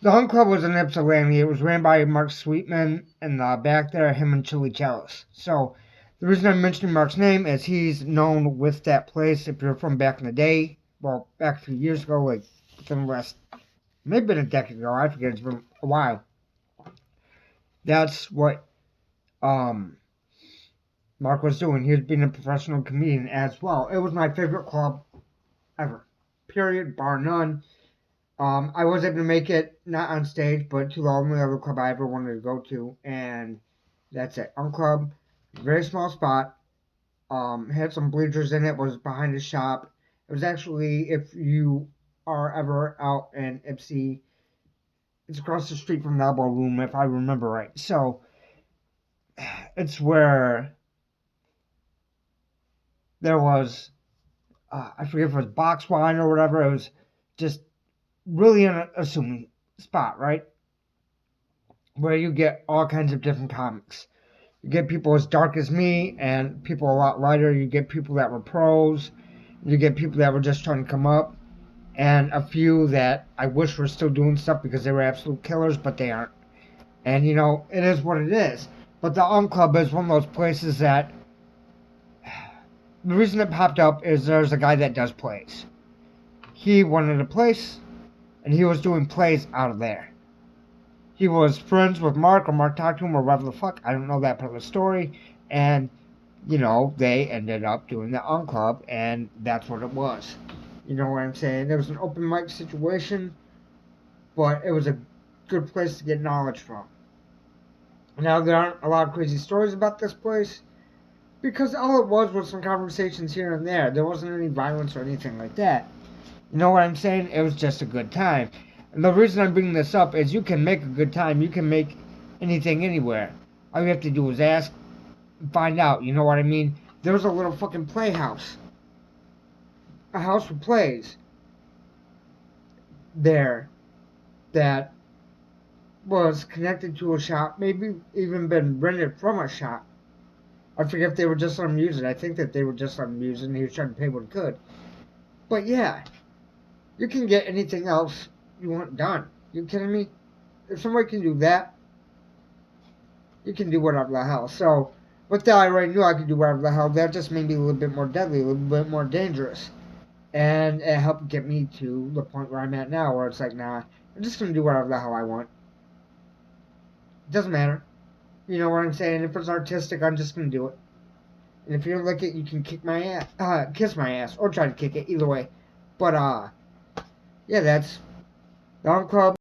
The unclub was in Ypsilanti. It was ran by Mark Sweetman, and back there, him and Chili Chalice. So the reason I'm mentioning Mark's name is he's known with that place. If you're from back in the day, well, back a few years ago, like within the last, maybe been a decade ago, I forget, it's been a while. That's what Mark was doing. He was being a professional comedian as well. It was my favorite club ever, period, bar none. I was able to make it not on stage, but to the only other club I ever wanted to go to, and that's it. Unclub, very small spot. Had some bleachers in it. Was behind a shop. It was actually, if you are ever out in Ipsy, it's across the street from the Elbow Room, if I remember right. So it's where there was, I forget if it was box wine or whatever. It was just really unassuming spot, right? Where you get all kinds of different comics. You get people as dark as me and people a lot lighter. You get people that were pros. You get people that were just trying to come up. And a few that I wish were still doing stuff because they were absolute killers, but they aren't. And, you know, it is what it is. But the Unclub is one of those places that the reason it popped up is there's a guy that does plays. He wanted a place, and he was doing plays out of there. He was friends with Mark, or Mark talked to him, or whatever the fuck. I don't know that part of the story. And, you know, they ended up doing the Unclub, and that's what it was. You know what I'm saying? There was an open mic situation, but it was a good place to get knowledge from. Now, there aren't a lot of crazy stories about this place, because all it was some conversations here and there. There wasn't any violence or anything like that. You know what I'm saying? It was just a good time. And the reason I'm bringing this up is you can make a good time. You can make anything anywhere. All you have to do is ask and find out. You know what I mean? There was a little fucking playhouse. A house for plays. There. That was connected to a shop. Maybe even been rented from a shop. I forget if they were just letting him use it. I think that they were just letting him use it and he was trying to pay what he could. But yeah. You can get anything else you want done. You kidding me? If somebody can do that, you can do whatever the hell. So, with that, I already knew I could do whatever the hell. That just made me a little bit more deadly, a little bit more dangerous. And it helped get me to the point where I'm at now, where it's like, nah, I'm just going to do whatever the hell I want. It doesn't matter. You know what I'm saying? If it's artistic, I'm just going to do it. And if you don't like it, you can kick my ass, kiss my ass, or try to kick it, either way. But, yeah, that's the Club.